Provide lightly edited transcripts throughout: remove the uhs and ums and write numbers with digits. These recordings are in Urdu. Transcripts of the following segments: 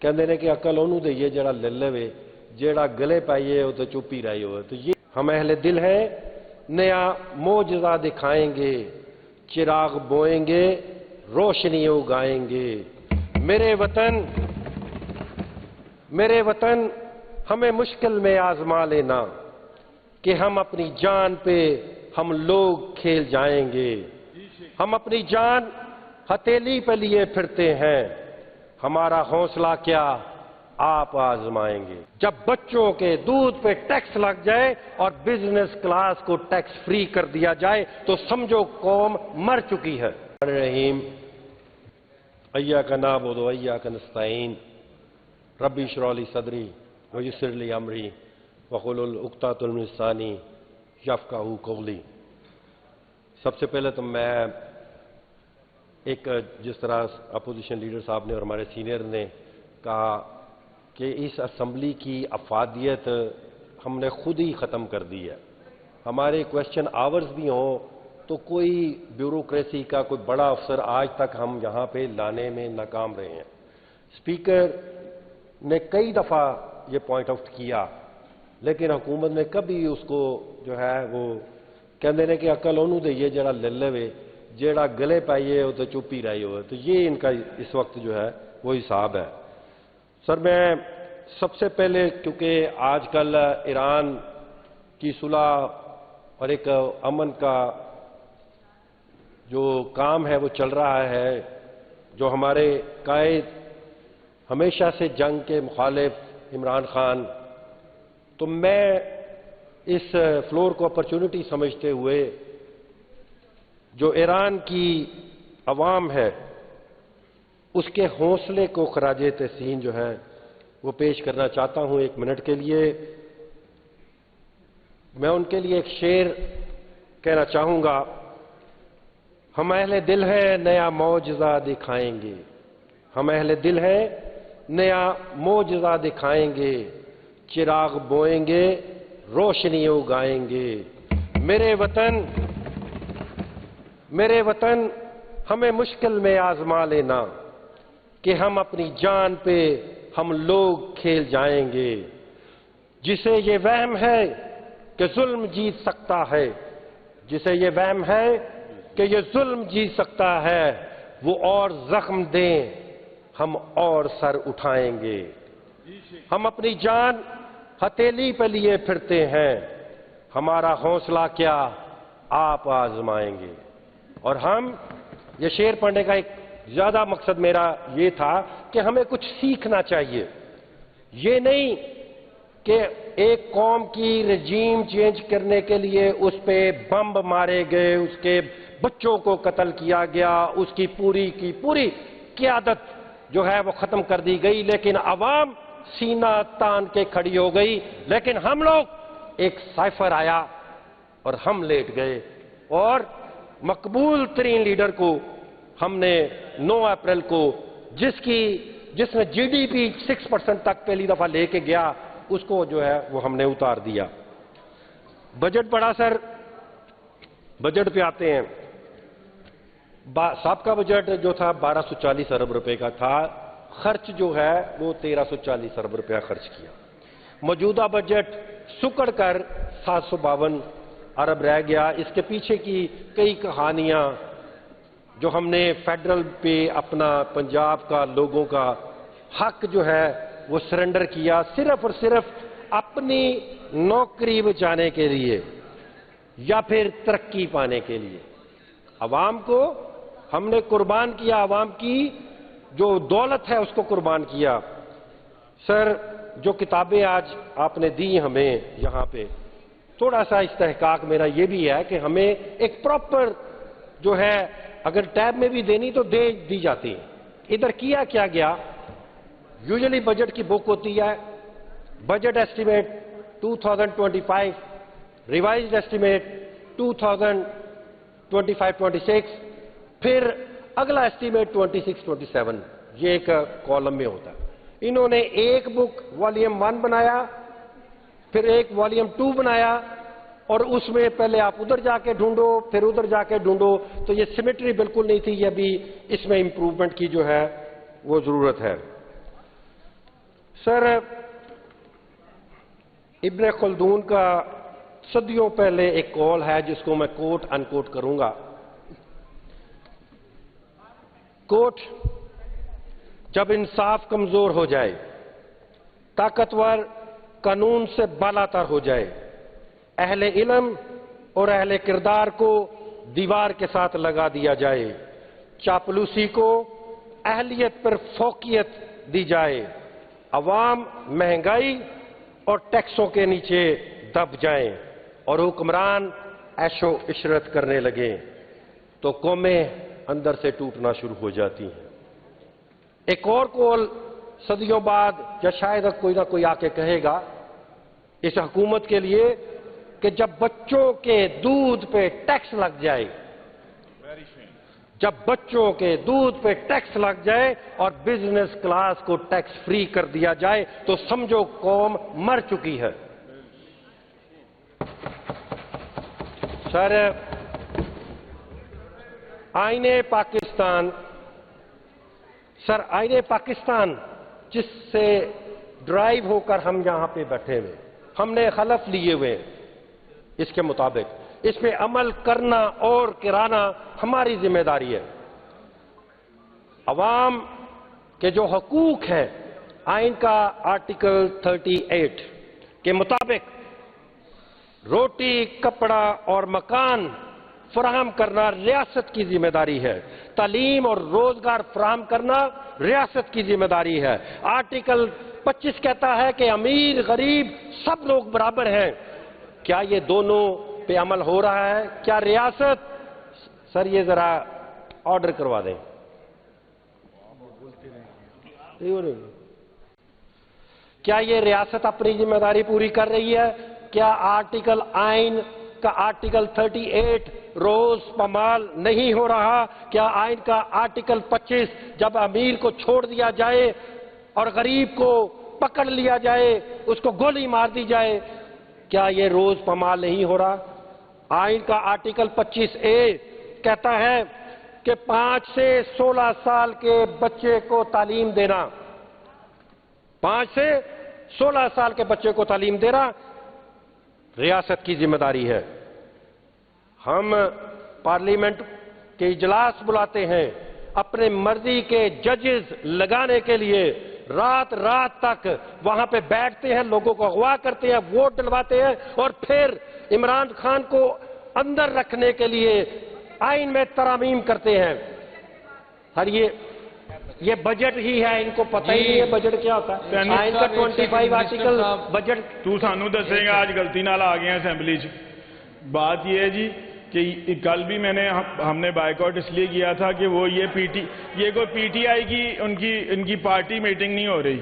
کہندے نے کہ عقل انہوں دئیے جڑا لے لے جڑا گلے پائیے وہ تو چپ ہی رہی ہوئے. تو یہ ہم اہل دل ہیں، نیا معجزہ دکھائیں گے، چراغ بوئیں گے، روشنی اگائیں گے. میرے وطن ہمیں مشکل میں آزما لینا کہ ہم اپنی جان پہ ہم لوگ کھیل جائیں گے. ہم اپنی جان ہتھیلی پہ لیے پھرتے ہیں، ہمارا حوصلہ کیا آپ آزمائیں گے. جب بچوں کے دودھ پہ ٹیکس لگ جائے اور بزنس کلاس کو ٹیکس فری کر دیا جائے تو سمجھو قوم مر چکی ہے. الرحیم ایاک نعبد و ایاک نستعین ربی اشرح لی صدری ویسر لی امری واحلل عقدۃ من لسانی یفقہوا قولی. سب سے پہلے تو میں ایک جس طرح اپوزیشن لیڈر صاحب نے اور ہمارے سینئر نے کہا کہ اس اسمبلی کی افادیت ہم نے خود ہی ختم کر دی ہے. ہمارے کویسچن آورز بھی ہوں تو کوئی بیوروکریسی کا کوئی بڑا افسر آج تک ہم یہاں پہ لانے میں ناکام رہے ہیں. اسپیکر نے کئی دفعہ یہ پوائنٹ آؤٹ کیا لیکن حکومت نے کبھی اس کو جو ہے وہ کہندے نے کہ عقل انہوں دئیے جڑا لے لے جڑا گلے پائیے وہ تو چپ ہی رہی ہوئے. تو یہ ان کا اس وقت جو ہے وہ حساب ہے. سر میں سب سے پہلے کیونکہ آج کل ایران کی صلح اور ایک امن کا جو کام ہے وہ چل رہا ہے، جو ہمارے قائد ہمیشہ سے جنگ کے مخالف عمران خان، تو میں اس فلور کو اپرچونٹی سمجھتے ہوئے جو ایران کی عوام ہے اس کے حوصلے کو خراج تحسین جو ہے وہ پیش کرنا چاہتا ہوں. 1 منٹ کے لیے میں ان کے لیے ایک شعر کہنا چاہوں گا. ہم اہل دل ہیں، نیا معجزہ دکھائیں گے. ہم اہل دل ہیں، نیا معجزہ دکھائیں گے، چراغ بوئیں گے، روشنی اگائیں گے. میرے وطن ہمیں مشکل میں آزما لینا کہ ہم اپنی جان پہ ہم لوگ کھیل جائیں گے. جسے یہ وہم ہے کہ ظلم جیت سکتا ہے، جسے یہ وہم ہے کہ یہ ظلم جیت سکتا ہے، وہ اور زخم دیں ہم اور سر اٹھائیں گے. ہم اپنی جان ہتھیلی پہ لیے پھرتے ہیں، ہمارا حوصلہ کیا آپ آزمائیں گے. اور ہم یہ شعر پڑھنے کا ایک زیادہ مقصد میرا یہ تھا کہ ہمیں کچھ سیکھنا چاہیے. یہ نہیں کہ ایک قوم کی رجیم چینج کرنے کے لیے اس پہ بمب مارے گئے، اس کے بچوں کو قتل کیا گیا، اس کی پوری قیادت جو ہے وہ ختم کر دی گئی، لیکن عوام سینہ تان کے کھڑی ہو گئی. لیکن ہم لوگ ایک سائفر آیا اور ہم لیٹ گئے اور مقبول ترین لیڈر کو ہم نے 9 اپریل کو جس نے جی ڈی پی 6% تک پہلی دفعہ لے کے گیا اس کو جو ہے وہ ہم نے اتار دیا. بجٹ بڑا سر، بجٹ پہ آتے ہیں. سابقہ بجٹ جو تھا 1240 ارب روپے کا تھا، خرچ جو ہے وہ 1340 ارب روپیہ خرچ کیا. موجودہ بجٹ سکڑ کر 752 ارب رہ گیا. اس کے پیچھے کی کئی کہانیاں جو ہم نے فیڈرل پہ اپنا پنجاب کا لوگوں کا حق جو ہے وہ سرنڈر کیا صرف اور صرف اپنی نوکری بچانے کے لیے یا پھر ترقی پانے کے لیے. عوام کو ہم نے قربان کیا، عوام کی جو دولت ہے اس کو قربان کیا. سر جو کتابیں آج آپ نے دی ہمیں یہاں پہ، تھوڑا سا استحقاق میرا یہ بھی ہے کہ ہمیں ایک پراپر جو ہے اگر ٹیب میں بھی دینی تو دی جاتی. ادھر کیا گیا، یوزلی بجٹ کی بک ہوتی ہے بجٹ ایسٹیمیٹ 2025، ریوائزڈ ایسٹیمیٹ 2025-26، پھر اگلا ایسٹیمیٹ 26-27، یہ ایک کالم میں ہوتا ہے. انہوں نے ایک بک والیوم 1 بنایا، پھر ایک والیوم 2 بنایا، اور اس میں پہلے آپ ادھر جا کے ڈھونڈو پھر ادھر جا کے ڈھونڈو. تو یہ سیمیٹری بالکل نہیں تھی، یہ بھی اس میں امپروومنٹ کی جو ہے وہ ضرورت ہے. سر، ابن خلدون کا صدیوں پہلے ایک قول ہے جس کو میں کوٹ انکوٹ کروں گا. کوٹ: جب انصاف کمزور ہو جائے، طاقتور قانون سے بالاتر ہو جائے، اہل علم اور اہل کردار کو دیوار کے ساتھ لگا دیا جائے، چاپلوسی کو اہلیت پر فوقیت دی جائے، عوام مہنگائی اور ٹیکسوں کے نیچے دب جائیں اور حکمران عیش و عشرت کرنے لگیں، تو قومیں اندر سے ٹوٹنا شروع ہو جاتی ہیں. ایک اور قول صدیوں بعد یا شاید کوئی نہ کوئی آ کے کہے گا اس حکومت کے لیے کہ جب بچوں کے دودھ پہ ٹیکس لگ جائے، جب بچوں کے دودھ پہ ٹیکس لگ جائے اور بزنس کلاس کو ٹیکس فری کر دیا جائے تو سمجھو قوم مر چکی ہے. سر، آئین پاکستان جس سے ڈرائیو ہو کر ہم یہاں پہ بیٹھے ہوئے، ہم نے حلف لیے ہوئے اس کے مطابق اس پہ عمل کرنا اور کرانا ہماری ذمہ داری ہے. عوام کے جو حقوق ہیں، آئین کا آرٹیکل 38 کے مطابق روٹی، کپڑا اور مکان فراہم کرنا ریاست کی ذمہ داری ہے، تعلیم اور روزگار فراہم کرنا ریاست کی ذمہ داری ہے. آرٹیکل 25 کہتا ہے کہ امیر غریب سب لوگ برابر ہیں. کیا یہ دونوں پہ عمل ہو رہا ہے؟ کیا ریاست، سر یہ ذرا آرڈر کروا دیں، کیا یہ ریاست اپنی ذمہ داری پوری کر رہی ہے؟ کیا آئین کا آرٹیکل 38 روز پامال نہیں ہو رہا؟ کیا آئین کا آرٹیکل 25 جب امیر کو چھوڑ دیا جائے اور غریب کو پکڑ لیا جائے، اس کو گولی مار دی جائے، کیا یہ روز پامال نہیں ہو رہا؟ آئین کا آرٹیکل 25A کہتا ہے کہ 5 سے 16 سال کے بچے کو تعلیم دینا، 5 سے 16 سال کے بچے کو تعلیم دینا ریاست کی ذمہ داری ہے. ہم پارلیمنٹ کے اجلاس بلاتے ہیں اپنے مرضی کے ججز لگانے کے لیے، رات رات تک وہاں پہ بیٹھتے ہیں، لوگوں کو اغوا کرتے ہیں، ووٹ ڈلواتے ہیں اور پھر عمران خان کو اندر رکھنے کے لیے آئین میں ترامیم کرتے ہیں. ہر یہ بجٹ ہی ہے، ان کو پتہ ہی نہیں ہے بجٹ کیا ہوتا ہے. آئین کا 25 آرٹیکل بجٹ تو سانو دسے گا. آج غلطی نال آ گئے ہیں اسمبلی چ. بات یہ ہے جی کہ کل بھی ہم نے بائیکاٹ اس لیے کیا تھا کہ وہ یہ کوئی پی ٹی آئی کی ان کی پارٹی میٹنگ نہیں ہو رہی،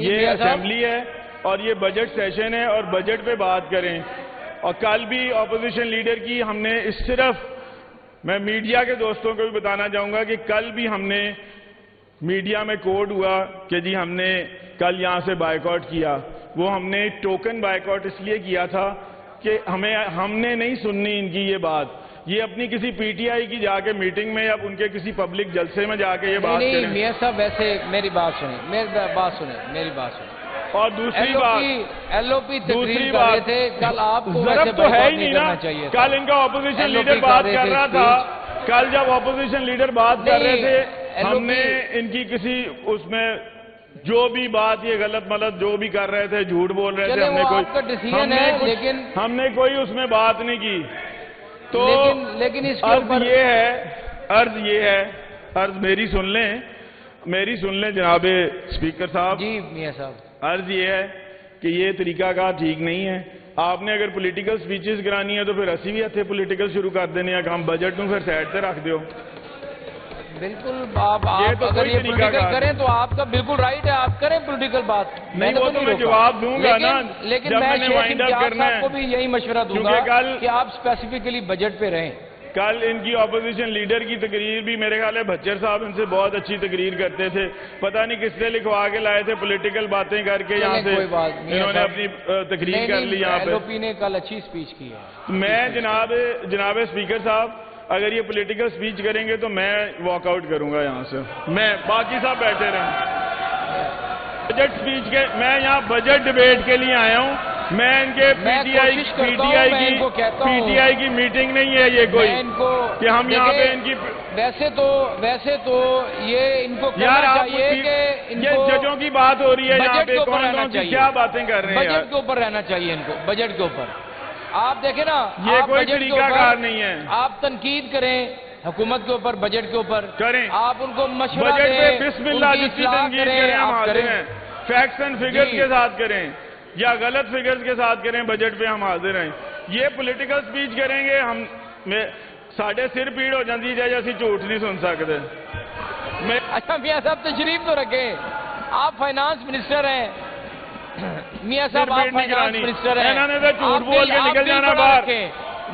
یہ اسمبلی ہے اور یہ بجٹ سیشن ہے اور بجٹ پہ بات کریں. اور کل بھی اپوزیشن لیڈر کی ہم نے صرف، میں میڈیا کے دوستوں کو بھی بتانا چاہوں گا کہ کل بھی ہم نے میڈیا میں کوڈ ہوا کہ جی ہم نے کل یہاں سے بائیکاٹ کیا. وہ ہم نے ٹوکن بائیکاٹ اس لیے کیا تھا کہ ہم نے نہیں سننی ان کی یہ بات. یہ اپنی کسی پی ٹی آئی کی جا کے میٹنگ میں یا ان کے کسی پبلک جلسے میں جا کے یہ بات کریں. نہیں میاں صاحب، ویسے میری بات سنیں. اور دوسری بات ایل او پی تقریر کر رہے تھے کل، آپ کو ضرب تو ہے ہی نہیں نا. کل ان کا اپوزیشن لیڈر بات کر رہا تھا، کل جب اپوزیشن لیڈر بات کر رہے تھے ہم نے ان کی کسی اس میں جو بھی بات یہ غلط ملت جو بھی کر رہے تھے، جھوٹ بول رہے تھے، ہم نے کوئی اس میں بات نہیں کی. تو عرض میری سن لیں جناب اسپیکر صاحب. جی میاں صاحب، عرض یہ ہے کہ یہ طریقہ کار ٹھیک نہیں ہے. آپ نے اگر پولیٹیکل سپیچز کرانی ہے تو پھر اسی بھی ہتھے پولیٹیکل شروع کر دینے ہیں کہ ہم بجٹ نوں پھر سائڈ سے رکھ دیو. بالکل آپ اگر یہ پولیٹیکل کریں تو آپ کا بالکل رائٹ ہے، آپ کریں پولیٹیکل بات. نہیں وہ تو میں جواب دوں گا نا، لیکن میں شیخ امتیاز صاحب کو بھی یہی مشورہ دوں گا کہ آپ اسپیسیفکلی بجٹ پہ رہیں. کل ان کی اپوزیشن لیڈر کی تقریر بھی میرے خیال ہے بھچر صاحب ان سے بہت اچھی تقریر کرتے تھے. پتہ نہیں کس نے لکھوا کے لائے تھے، پولیٹیکل باتیں کر کے یہاں سے انہوں نے اپنی تقریر کر لی. یہاں پہ ایل او پی نے کل اچھی سپیچ کی ہے. میں جناب اسپیکر صاحب اگر یہ پولیٹیکل سپیچ کریں گے تو میں واک آؤٹ کروں گا یہاں سے. میں باقی صاحب بیٹھے رہیں. بجٹ سپیچ کے میں یہاں بجٹ ڈیبیٹ کے لیے آیا ہوں. میں ان کے پی ٹی آئی کی میٹنگ نہیں ہے یہ کوئی کہ ہم یہاں پہ ان کی. ویسے تو یہ ان کو یار کرنا چاہیے کہ یہ ججوں کی بات ہو رہی ہے یہاں پہ کون سی کیا باتیں کر رہے ہیں. بجٹ کے اوپر رہنا چاہیے ان کو, بجٹ کے اوپر. آپ دیکھیں نا, یہ کوئی طریقہ کار نہیں ہے. آپ تنقید کریں حکومت کے اوپر, بجٹ کے اوپر کریں, آپ ان کو مشورہ بجٹ دیں, پہ بسم اللہ جس کی تنقید کریں ہم حاضر ہیں. فیکٹس اینڈ فگرز کے ساتھ کریں یا غلط فگرز کے ساتھ کریں, بجٹ پہ ہم حاضر ہیں. یہ پولیٹیکل سپیچ کریں گے ہم ساڑھے سر پیڑ ہو جاتی ہے جیسی جھوٹ نہیں سن سکتے. اچھا میاں صاحب تشریف تو رکھیں, آپ فائنانس منسٹر ہیں. میاں صاحب آپ فائنانس منسٹر ہیں, انہوں نے تو جھوٹ بول کے نکل جانا باہر.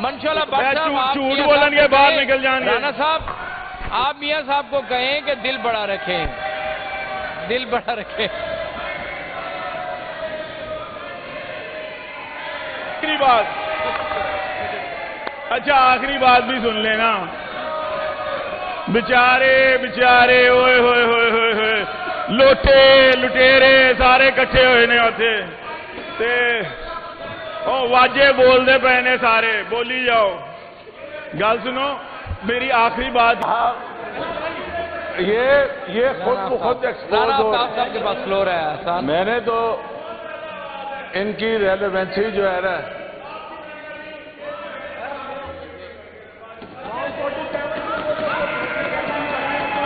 منشاءاللہ بٹ صاحب جھوٹ بولن کے باہر نکل جانے. رانا صاحب آپ میاں صاحب کو کہیں کہ دل بڑا رکھیں, دل بڑا رکھیں. آخری بات, اچھا آخری بات بھی سن لینا. بچارے ہوئے لٹیرے سارے کٹھے ہوئے نے ہوتے تے واجے بول دے پے نے سارے, بولی جاؤ. گل سنو میری آخری بات. یہ خود بخود ایکسپوز ہو رہا صاحب کے پاس فلور ہے. میں نے تو ان کی ریلیونسی جو ہے نا